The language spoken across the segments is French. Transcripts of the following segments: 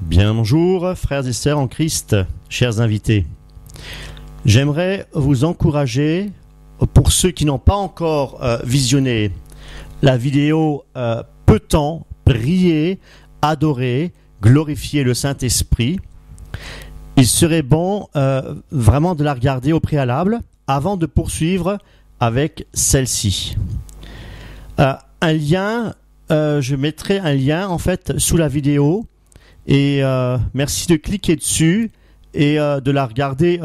Bien bonjour, frères et sœurs en Christ, chers invités. J'aimerais vous encourager, pour ceux qui n'ont pas encore visionné la vidéo Peut-on prier, adorer, glorifier le Saint-Esprit, il serait bon vraiment de la regarder au préalable avant de poursuivre avec celle-ci. Je mettrai un lien en fait sous la vidéo et merci de cliquer dessus et de la regarder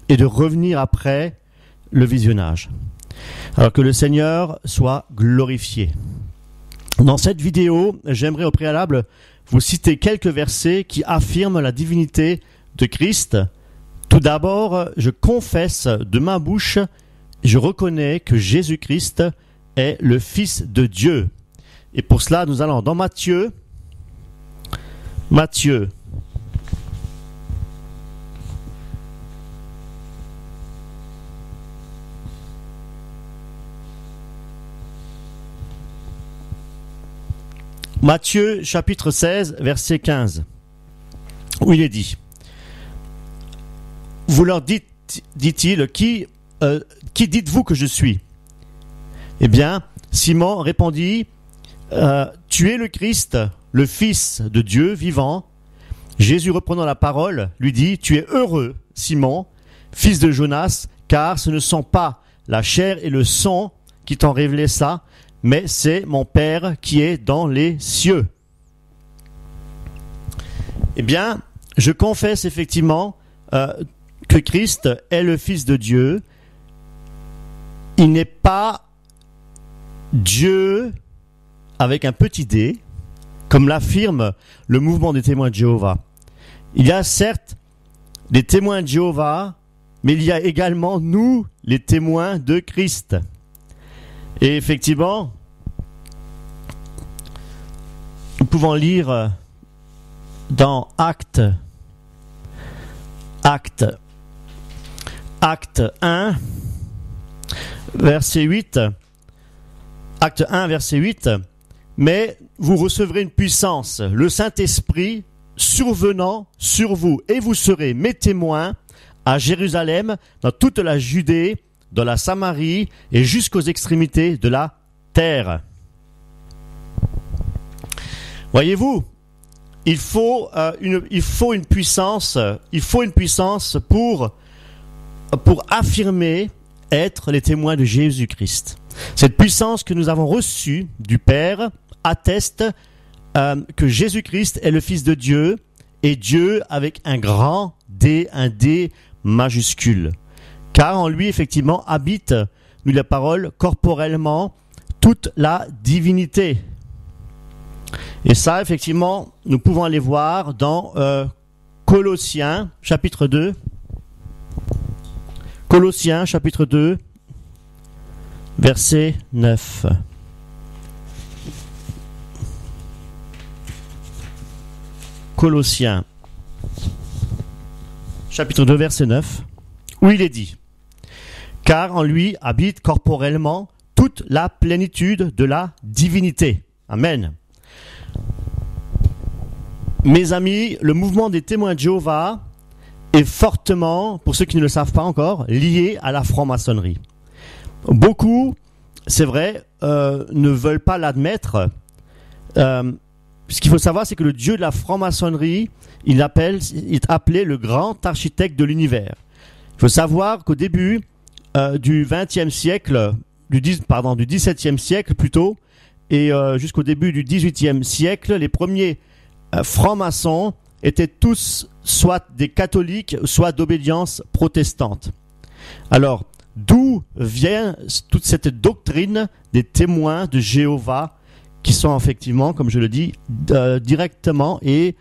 et de revenir après le visionnage. Alors que le Seigneur soit glorifié. Dans cette vidéo, j'aimerais au préalable vous citer quelques versets qui affirment la divinité de Christ. Tout d'abord, je confesse de ma bouche, je reconnais que Jésus-Christ est le Fils de Dieu. Et pour cela, nous allons dans Matthieu, chapitre 16, verset 15, où il est dit: Vous leur dites, dit-il, qui dites-vous que je suis? Eh bien, Simon répondit: Tu es le Christ, le Fils de Dieu vivant. Jésus, reprenant la parole, lui dit: Tu es heureux, Simon, fils de Jonas, car ce ne sont pas la chair et le sang qui t'ont révélé ça, mais c'est mon Père qui est dans les cieux. Eh bien, je confesse effectivement que Christ est le Fils de Dieu. Il n'est pas Dieu avec un petit d, comme l'affirme le mouvement des témoins de Jéhovah. Il y a certes des témoins de Jéhovah, mais il y a également nous, les témoins de Christ. Et effectivement, nous pouvons lire dans Acte 1, verset 8, Acte 1, verset 8, mais vous recevrez une puissance, le Saint-Esprit, survenant sur vous, et vous serez mes témoins à Jérusalem, dans toute la Judée, dans la Samarie et jusqu'aux extrémités de la terre. Voyez-vous, il faut une puissance pour affirmer être les témoins de Jésus-Christ. Cette puissance que nous avons reçue du Père atteste que Jésus-Christ est le Fils de Dieu, et Dieu avec un grand D, un D majuscule. Car en lui, effectivement, habite, nous la parole, corporellement, toute la divinité. Et ça, effectivement, nous pouvons aller voir dans Colossiens, chapitre 2. Colossiens, chapitre 2, verset 9. Colossiens, chapitre 2, verset 9, où il est dit: Car en lui habite corporellement toute la plénitude de la divinité. Amen. Mes amis, le mouvement des témoins de Jéhovah est fortement, pour ceux qui ne le savent pas encore, lié à la franc-maçonnerie. Beaucoup, c'est vrai, ne veulent pas l'admettre. Ce qu'il faut savoir, c'est que le Dieu de la franc-maçonnerie, il est appelé le grand architecte de l'univers. Il faut savoir qu'au début du XXe siècle, du XVIIe siècle plutôt, et jusqu'au début du XVIIIe siècle, les premiers francs-maçons étaient tous soit des catholiques, soit d'obédience protestante. Alors, d'où vient toute cette doctrine des témoins de Jéhovah, qui sont effectivement, comme je le dis, directement et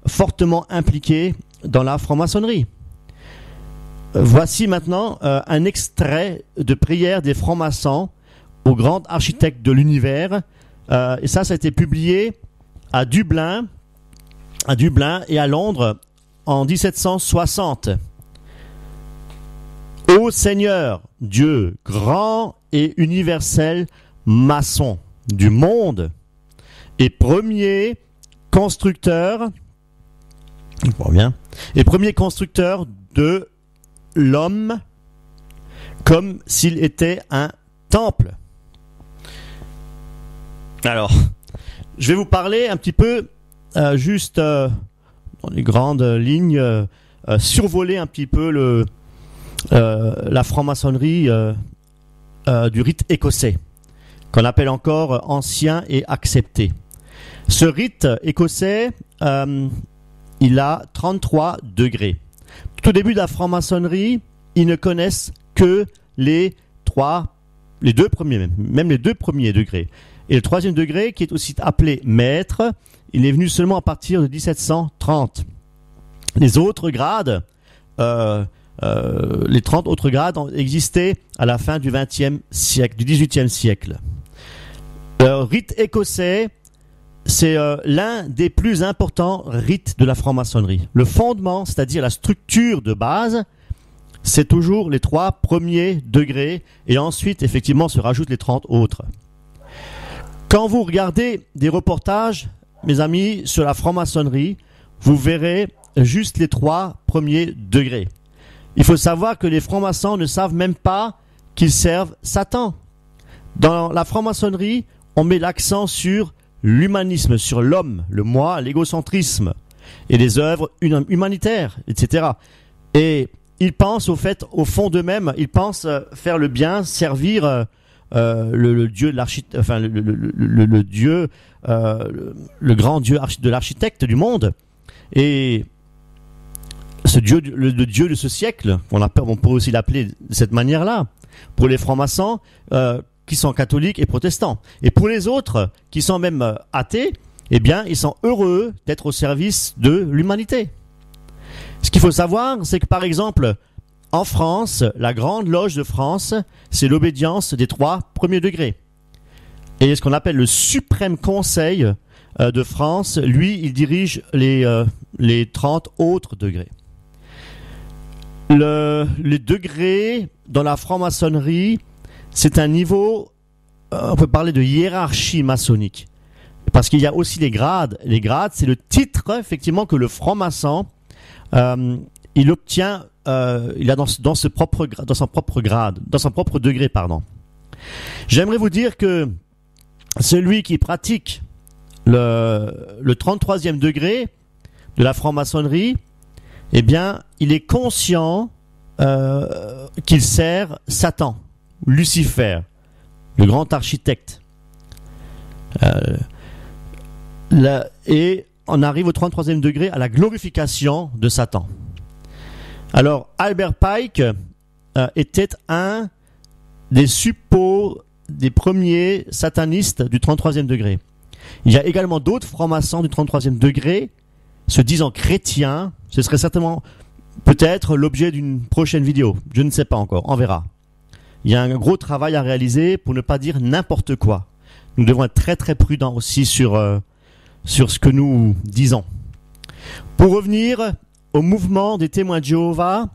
fortement impliqués dans la franc-maçonnerie. Voici maintenant un extrait de prière des francs-maçons au grand architecte de l'univers. Et ça a été publié à Dublin et à Londres en 1760. Ô Seigneur, Dieu grand et universel, maçon du monde et premier constructeur Bon, bien. Et premier constructeur de l'homme comme s'il était un temple. Alors, je vais vous parler un petit peu, juste dans les grandes lignes, survoler un petit peu la franc-maçonnerie du rite écossais, qu'on appelle encore ancien et accepté. Ce rite écossais, il a 33 degrés. Tout au début de la franc-maçonnerie, ils ne connaissent que les deux premiers, même les deux premiers degrés. Et le troisième degré, qui est aussi appelé maître, il est venu seulement à partir de 1730. Les autres grades, les 30 autres grades ont existé à la fin du XXe siècle, du XVIIIe siècle. Le rite écossais, c'est l'un des plus importants rites de la franc-maçonnerie. Le fondement, c'est-à-dire la structure de base, c'est toujours les 3 premiers degrés, et ensuite, effectivement, se rajoutent les 30 autres. Quand vous regardez des reportages, mes amis, sur la franc-maçonnerie, vous verrez juste les 3 premiers degrés. Il faut savoir que les francs-maçons ne savent même pas qu'ils servent Satan. Dans la franc-maçonnerie, on met l'accent sur l'humanisme, sur l'homme, le moi, l'égocentrisme, et les œuvres humanitaires, etc. Et ils pensent au fond d'eux-mêmes, ils pensent faire le bien, servir le dieu de l'architecte, enfin le dieu, le grand dieu de l'architecte du monde, et ce dieu, le dieu de ce siècle, on pourrait aussi l'appeler de cette manière-là, pour les francs-maçons qui sont catholiques et protestants. Et pour les autres qui sont même athées, eh bien, ils sont heureux d'être au service de l'humanité. Ce qu'il faut savoir, c'est que par exemple, en France, la Grande Loge de France, c'est l'obédience des 3 premiers degrés. Et ce qu'on appelle le Suprême Conseil de France, lui, il dirige les 30 autres degrés. Les degrés dans la franc-maçonnerie, c'est un niveau, on peut parler de hiérarchie maçonnique. Parce qu'il y a aussi les grades. Les grades, c'est le titre, effectivement, que le franc-maçon, il obtient, il a dans son propre grade, dans son propre degré, pardon. J'aimerais vous dire que celui qui pratique le 33e degré de la franc-maçonnerie, eh bien, il est conscient qu'il sert Satan, Lucifer, le grand architecte. Et on arrive au 33e degré à la glorification de Satan. Alors, Albert Pike était un des suppôts des premiers satanistes du 33e degré. Il y a également d'autres francs-maçons du 33e degré, se disant chrétiens. Ce serait certainement, peut-être, l'objet d'une prochaine vidéo. Je ne sais pas encore, on verra. Il y a un gros travail à réaliser pour ne pas dire n'importe quoi. Nous devons être très très prudents aussi sur ce que nous disons. Pour revenir au mouvement des témoins de Jéhovah,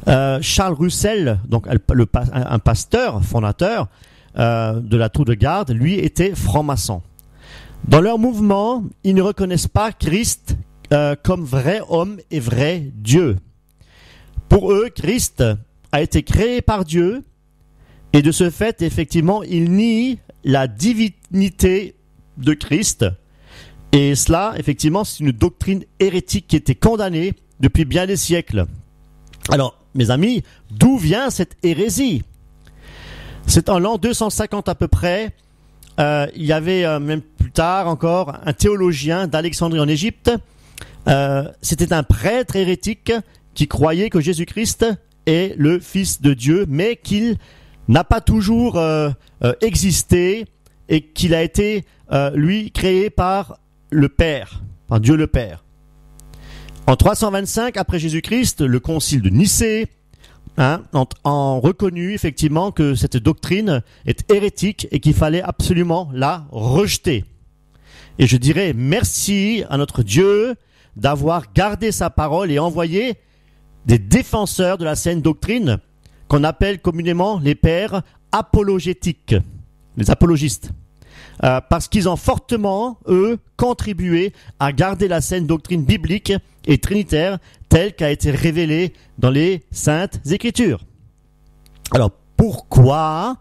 Charles Russell, donc un pasteur fondateur de la tour de garde, lui était franc-maçon. Dans leur mouvement, ils ne reconnaissent pas Christ comme vrai homme et vrai Dieu. Pour eux, Christ a été créé par Dieu, et de ce fait, effectivement, ils nient la divinité de Christ. Et cela, effectivement, c'est une doctrine hérétique qui était condamnée depuis bien des siècles. Alors, mes amis, d'où vient cette hérésie? C'est en l'an 250 à peu près. Il y avait, même plus tard encore, un théologien d'Alexandrie en Égypte. C'était un prêtre hérétique qui croyait que Jésus-Christ est le Fils de Dieu, mais qu'il n'a pas toujours existé, et qu'il a été, lui, créé par le Père, par Dieu le Père. En 325 après Jésus-Christ, le concile de Nicée ont reconnu effectivement que cette doctrine est hérétique et qu'il fallait absolument la rejeter. Et je dirais merci à notre Dieu d'avoir gardé sa parole et envoyé des défenseurs de la saine doctrine qu'on appelle communément les pères apologétiques, les apologistes. parce qu'ils ont fortement, eux, contribué à garder la saine doctrine biblique et trinitaire telle qu'a été révélée dans les Saintes Écritures. Alors, pourquoi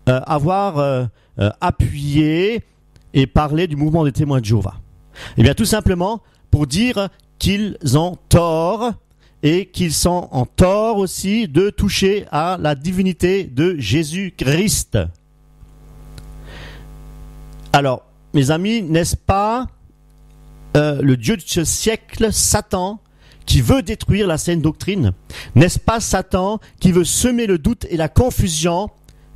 avoir appuyé et parlé du mouvement des témoins de Jéhovah? Eh bien, tout simplement pour dire qu'ils ont tort et qu'ils sont en tort aussi de toucher à la divinité de Jésus-Christ. Alors, mes amis, n'est-ce pas le Dieu de ce siècle, Satan, qui veut détruire la saine doctrine? N'est-ce pas Satan qui veut semer le doute et la confusion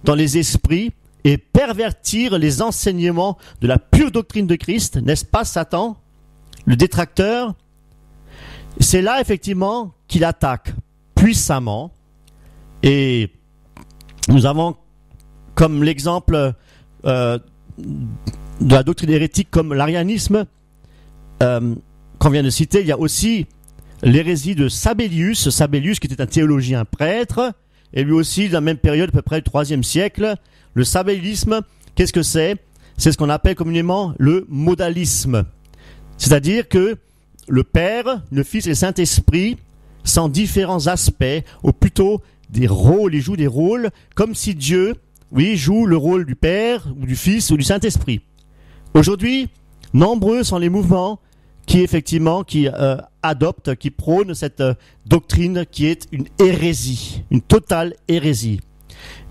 dans les esprits et pervertir les enseignements de la pure doctrine de Christ? N'est-ce pas Satan, le détracteur? C'est là effectivement qu'il attaque puissamment, et nous avons comme l'exemple de la doctrine hérétique comme l'arianisme qu'on vient de citer. Il y a aussi l'hérésie de Sabellius qui était un théologien prêtre, et lui aussi de la même période, à peu près du IIIe siècle. Le sabellisme, qu'est-ce que c'est? C'est ce qu'on appelle communément le modalisme, c'est-à-dire que le Père, le Fils et le Saint-Esprit sont différents aspects, ou plutôt des rôles. Ils jouent des rôles comme si Dieu, oui, joue le rôle du Père, ou du Fils, ou du Saint-Esprit. Aujourd'hui, nombreux sont les mouvements qui effectivement adoptent, qui prônent cette doctrine qui est une hérésie, une totale hérésie.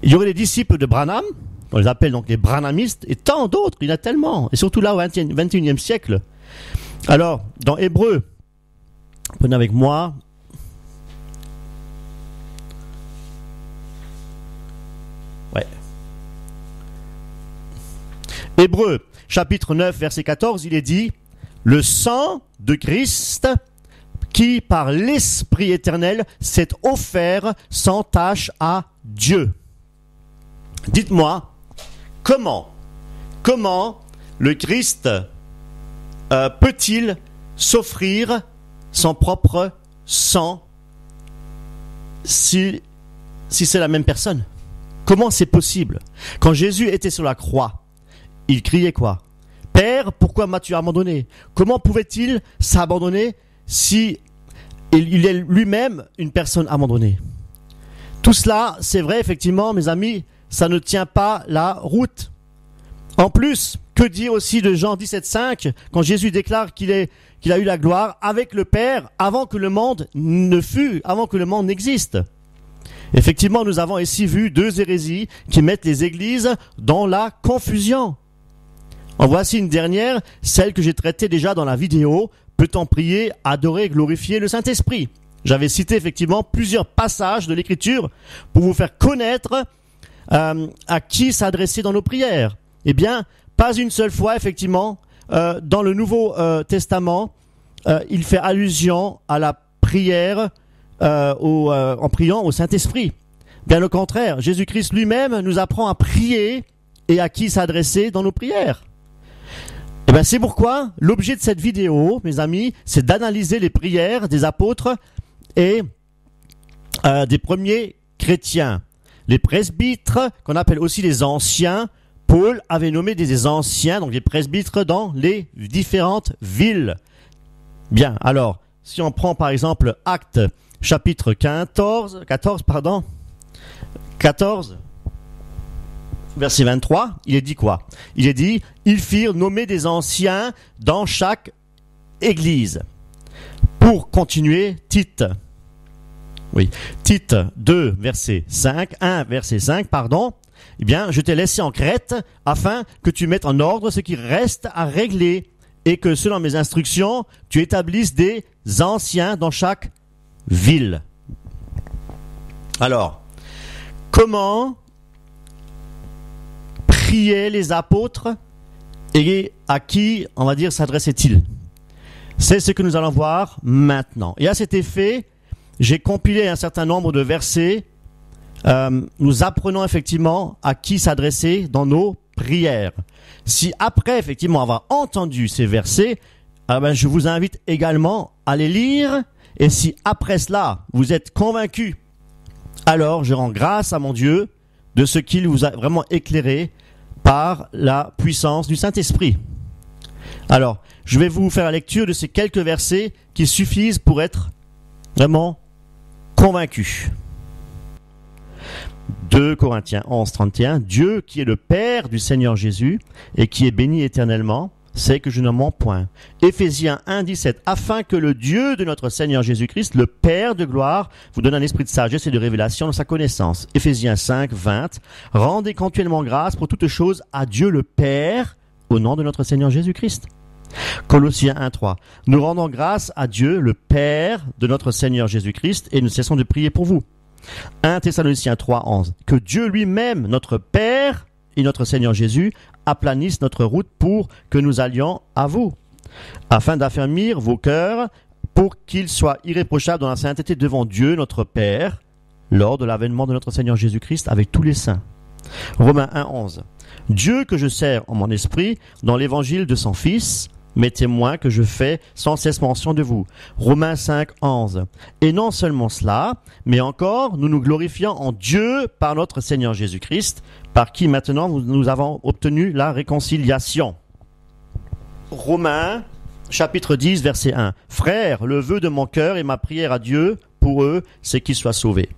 Il y aurait les disciples de Branham, on les appelle donc les branhamistes, et tant d'autres, il y en a tellement, et surtout là au XXIe siècle. Alors, dans Hébreux, prenez avec moi, Hébreux, chapitre 9, verset 14, il est dit, le sang de Christ, qui par l'Esprit éternel s'est offert sans tâche à Dieu. Dites-moi, comment le Christ peut-il s'offrir son propre sang si c'est la même personne? Comment c'est possible? Quand Jésus était sur la croix, il criait quoi? Père, pourquoi m'as-tu abandonné? Comment pouvait-il s'abandonner si il est lui-même une personne abandonnée? Tout cela, c'est vrai, effectivement, mes amis, ça ne tient pas la route. En plus, que dire aussi de Jean 17,5, quand Jésus déclare qu'il a eu la gloire avec le Père avant que le monde ne fût, avant que le monde n'existe. Effectivement, nous avons ici vu deux hérésies qui mettent les églises dans la confusion. En voici une dernière, celle que j'ai traitée déjà dans la vidéo. Peut-on prier, adorer et glorifier le Saint-Esprit? J'avais cité effectivement plusieurs passages de l'Écriture pour vous faire connaître à qui s'adresser dans nos prières. Eh bien, pas une seule fois, effectivement, dans le Nouveau Testament, il fait allusion à la prière en priant au Saint-Esprit. Bien au contraire, Jésus-Christ lui-même nous apprend à prier et à qui s'adresser dans nos prières. Eh bien, c'est pourquoi l'objet de cette vidéo, mes amis, c'est d'analyser les prières des apôtres et des premiers chrétiens. Les presbytres, qu'on appelle aussi les anciens, Paul avait nommé des anciens, donc des presbytres dans les différentes villes. Bien, alors, si on prend par exemple Actes chapitre 14, verset 23, il est dit quoi? Il est dit, ils firent nommer des anciens dans chaque église. Pour continuer, Tite 2, verset 5, 1, verset 5, eh bien, je t'ai laissé en Crète afin que tu mettes en ordre ce qui reste à régler et que selon mes instructions, tu établisses des anciens dans chaque ville. Alors, comment priaient les apôtres et à qui, on va dire, s'adressaient-ils? C'est ce que nous allons voir maintenant. Et à cet effet, j'ai compilé un certain nombre de versets. Nous apprenons effectivement à qui s'adresser dans nos prières. Si après, effectivement, avoir entendu ces versets, je vous invite également à les lire. Et si après cela, vous êtes convaincus, alors je rends grâce à mon Dieu de ce qu'il vous a vraiment éclairé par la puissance du Saint-Esprit. Alors, je vais vous faire la lecture de ces quelques versets qui suffisent pour être vraiment convaincus. 2 Corinthiens 11, 31. Dieu qui est le Père du Seigneur Jésus et qui est béni éternellement, c'est que je ne mens point. Éphésiens 1, 17. Afin que le Dieu de notre Seigneur Jésus-Christ, le Père de gloire, vous donne un esprit de sagesse et de révélation dans sa connaissance. Éphésiens 5, 20. Rendez continuellement grâce pour toutes choses à Dieu le Père, au nom de notre Seigneur Jésus-Christ. Colossiens 1, 3. Nous rendons grâce à Dieu, le Père de notre Seigneur Jésus-Christ, et nous cessons de prier pour vous. 1 Thessaloniciens 3, 11. Que Dieu lui-même, notre Père et notre Seigneur Jésus, aplanisse notre route pour que nous allions à vous, afin d'affermir vos cœurs pour qu'ils soient irréprochables dans la sainteté devant Dieu, notre Père, lors de l'avènement de notre Seigneur Jésus-Christ avec tous les saints. Romains 1, 11. Dieu que je sers en mon esprit dans l'évangile de son Fils, mes témoins que je fais sans cesse mention de vous. Romains 5, 11. Et non seulement cela, mais encore, nous nous glorifions en Dieu par notre Seigneur Jésus-Christ, par qui maintenant nous avons obtenu la réconciliation. Romains, chapitre 10, verset 1. Frères, le vœu de mon cœur et ma prière à Dieu pour eux, c'est qu'ils soient sauvés.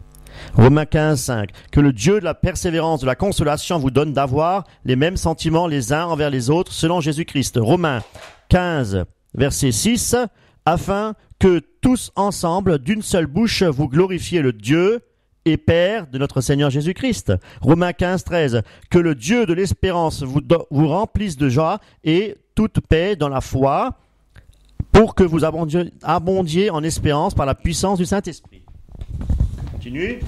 Romains 15, 5. Que le Dieu de la persévérance, de la consolation vous donne d'avoir les mêmes sentiments les uns envers les autres selon Jésus-Christ. Romains 15, verset 6. Afin que tous ensemble, d'une seule bouche, vous glorifiez le Dieu et Père de notre Seigneur Jésus-Christ. Romains 15, 13. Que le Dieu de l'espérance vous remplisse de joie et toute paix dans la foi pour que vous abondiez en espérance par la puissance du Saint-Esprit. Continue.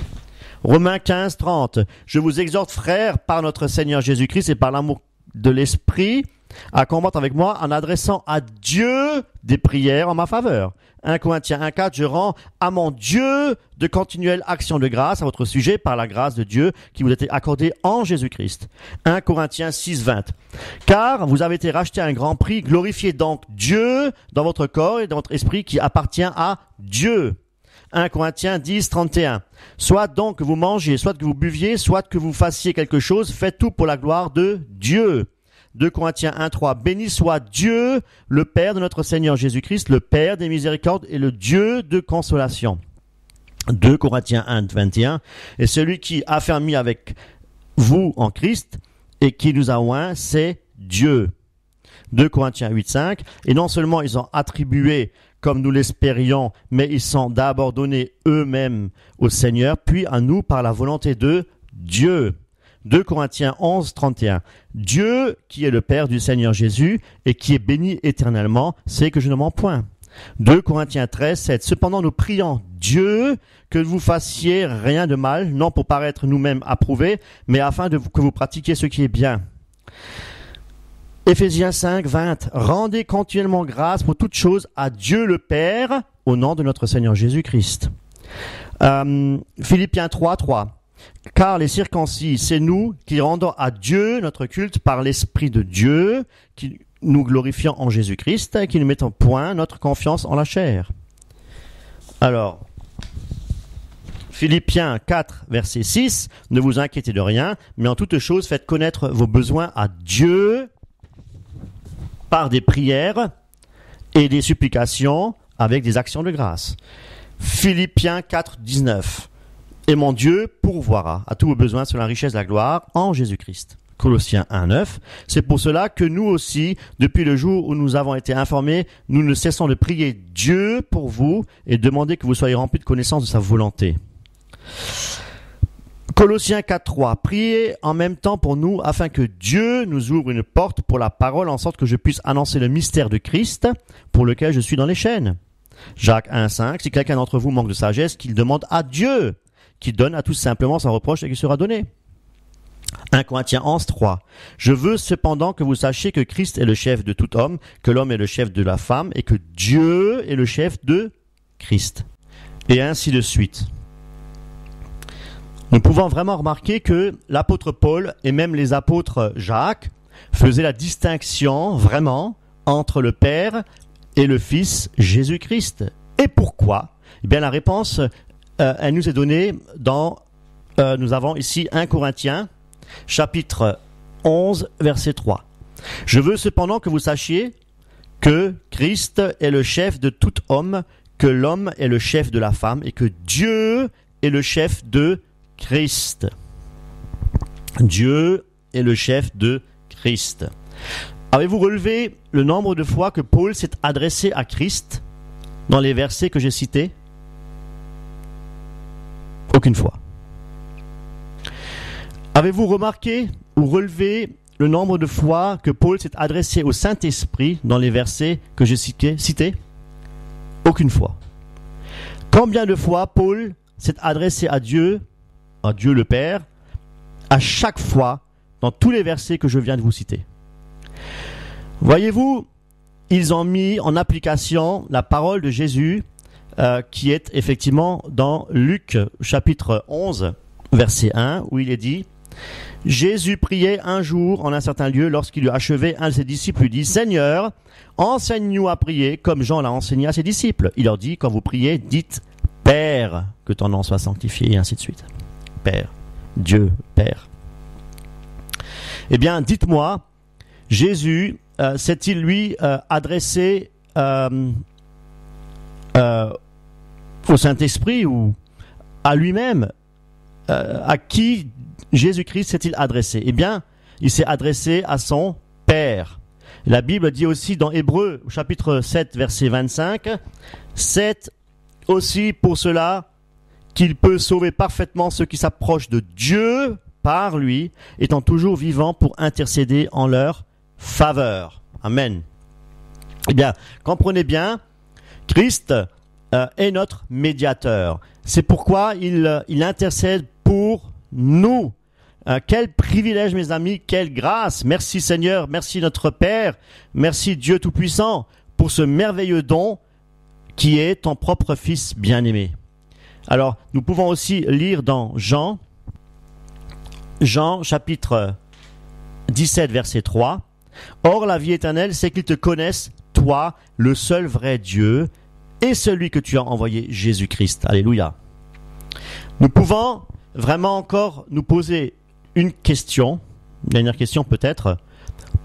Romains 15, 30. Je vous exhorte, frères, par notre Seigneur Jésus-Christ et par l'amour de l'Esprit, à combattre avec moi en adressant à Dieu des prières en ma faveur. 1 Corinthiens 1, 4. Je rends à mon Dieu de continuelles actions de grâce à votre sujet par la grâce de Dieu qui vous a été accordée en Jésus-Christ. 1 Corinthiens 6, 20. Car vous avez été rachetés à un grand prix, glorifiez donc Dieu dans votre corps et dans votre esprit qui appartient à Dieu. 1 Corinthiens 10, 31. Soit donc que vous mangiez, soit que vous buviez, soit que vous fassiez quelque chose, faites tout pour la gloire de Dieu. 2 Corinthiens 1, 3. Béni soit Dieu, le Père de notre Seigneur Jésus-Christ, le Père des miséricordes et le Dieu de consolation. 2 Corinthiens 1, 21. Et celui qui a affermi avec vous en Christ et qui nous a oints, c'est Dieu. 2 Corinthiens 8, 5. Et non seulement ils ont attribué comme nous l'espérions, mais ils sont d'abord donnés eux-mêmes au Seigneur, puis à nous par la volonté de Dieu. 2 Corinthiens 11, 31. Dieu, qui est le Père du Seigneur Jésus, et qui est béni éternellement, c'est que je ne mens point. 2 Corinthiens 13, 7. Cependant, nous prions Dieu que vous fassiez rien de mal, non pour paraître nous-mêmes approuvés, mais afin que vous pratiquiez ce qui est bien. Éphésiens 5, 20. Rendez continuellement grâce pour toutes choses à Dieu le Père, au nom de notre Seigneur Jésus-Christ. Philippiens 3, 3. Car les circoncis, c'est nous qui rendons à Dieu notre culte par l'Esprit de Dieu, qui nous glorifions en Jésus-Christ, qui ne mettons point notre confiance en la chair. Alors, Philippiens 4, verset 6. Ne vous inquiétez de rien, mais en toutes choses faites connaître vos besoins à Dieu par des prières et des supplications avec des actions de grâce. Philippiens 4, 19. Et mon Dieu pourvoira à tous vos besoins selon la richesse de la gloire en Jésus-Christ. Colossiens 1, 9. C'est pour cela que nous aussi, depuis le jour où nous avons été informés, nous ne cessons de prier Dieu pour vous et demander que vous soyez remplis de connaissance de sa volonté. Colossiens 4, 3. Priez en même temps pour nous afin que Dieu nous ouvre une porte pour la parole en sorte que je puisse annoncer le mystère de Christ pour lequel je suis dans les chaînes. Jacques 1, 5. Si quelqu'un d'entre vous manque de sagesse, qu'il demande à Dieu, qui donne à tous simplement sans reproche et qui sera donné. 1 Corinthiens 11, 3. Je veux cependant que vous sachiez que Christ est le chef de tout homme, que l'homme est le chef de la femme et que Dieu est le chef de Christ. Et ainsi de suite. Nous pouvons vraiment remarquer que l'apôtre Paul et même les apôtres Jacques faisaient la distinction vraiment entre le Père et le Fils Jésus-Christ. Et pourquoi ? Eh bien la réponse, elle nous est donnée dans, nous avons ici 1 Corinthiens, chapitre 11, verset 3. Je veux cependant que vous sachiez que Christ est le chef de tout homme, que l'homme est le chef de la femme et que Dieu est le chef de Christ. Dieu est le chef de Christ. Avez-vous relevé le nombre de fois que Paul s'est adressé à Christ dans les versets que j'ai cités? Aucune fois. Avez-vous remarqué ou relevé le nombre de fois que Paul s'est adressé au Saint-Esprit dans les versets que j'ai cités? Aucune fois. Combien de fois Paul s'est adressé à Dieu le Père, à chaque fois dans tous les versets que je viens de vous citer? Voyez-vous, ils ont mis en application la parole de Jésus qui est effectivement dans Luc chapitre 11, verset 1, où il est dit: Jésus priait un jour en un certain lieu. Lorsqu'il eut achevé, un de ses disciples lui dit: Seigneur, enseigne-nous à prier comme Jean l'a enseigné à ses disciples. Il leur dit: quand vous priez, dites Père, que ton nom soit sanctifié, et ainsi de suite. Père, Dieu, Père. Eh bien, dites-moi, Jésus s'est-il lui adressé au Saint-Esprit ou à lui-même? À qui Jésus-Christ s'est-il adressé? Eh bien, il s'est adressé à son Père. La Bible dit aussi dans Hébreux, chapitre 7, verset 25, « C'est aussi pour cela qu'il peut sauver parfaitement ceux qui s'approchent de Dieu par lui, étant toujours vivant pour intercéder en leur faveur. » Amen. Eh bien, comprenez bien, Christ est notre médiateur. C'est pourquoi il intercède pour nous. Quel privilège, mes amis, quelle grâce. Merci Seigneur, merci notre Père, merci Dieu Tout-Puissant pour ce merveilleux don qui est ton propre Fils bien-aimé. Alors, nous pouvons aussi lire dans Jean chapitre 17, verset 3. « Or, la vie éternelle, c'est qu'ils te connaissent, toi, le seul vrai Dieu, et celui que tu as envoyé, Jésus-Christ. » Alléluia. Nous pouvons vraiment encore nous poser une question, une dernière question peut-être.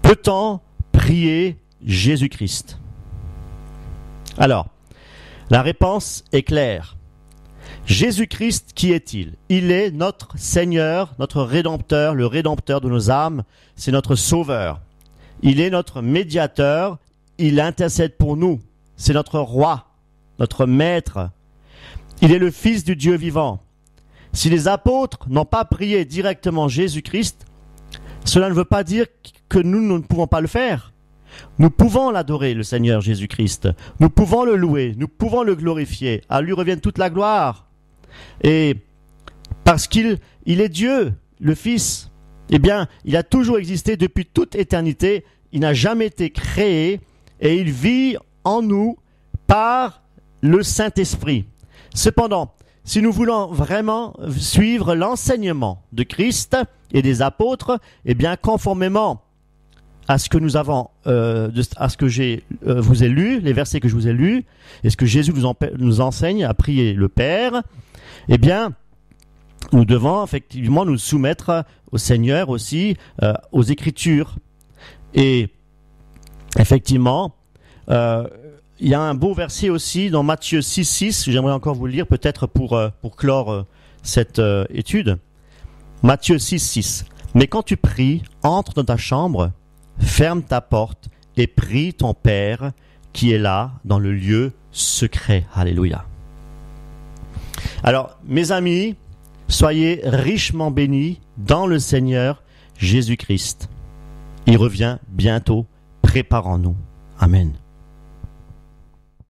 Peut-on prier Jésus-Christ? Alors, la réponse est claire. Jésus-Christ, qui est-il? Il est notre Seigneur, notre Rédempteur, le Rédempteur de nos âmes. C'est notre Sauveur. Il est notre médiateur. Il intercède pour nous. C'est notre Roi, notre Maître. Il est le Fils du Dieu vivant. Si les apôtres n'ont pas prié directement Jésus-Christ, cela ne veut pas dire que nous ne pouvons pas le faire. Nous pouvons l'adorer, le Seigneur Jésus-Christ. Nous pouvons le louer, nous pouvons le glorifier. À lui revient toute la gloire. Et parce qu'il est Dieu, le Fils, eh bien, il a toujours existé depuis toute éternité. Il n'a jamais été créé et il vit en nous par le Saint-Esprit. Cependant, si nous voulons vraiment suivre l'enseignement de Christ et des apôtres, eh bien, conformément à ce que nous avons, à ce que vous ai lu, les versets que je vous ai lus, et ce que Jésus nous enseigne à prier le Père, eh bien, nous devons effectivement nous soumettre au Seigneur aussi, aux Écritures. Et effectivement, il y a un beau verset aussi dans Matthieu 6,6, j'aimerais encore vous le lire peut-être pour clore cette étude. Matthieu 6,6. Mais quand tu pries, entre dans ta chambre, ferme ta porte et prie ton Père qui est là dans le lieu secret. Alléluia. Alors, mes amis, soyez richement bénis dans le Seigneur Jésus-Christ. Il revient bientôt. Préparons-nous. Amen.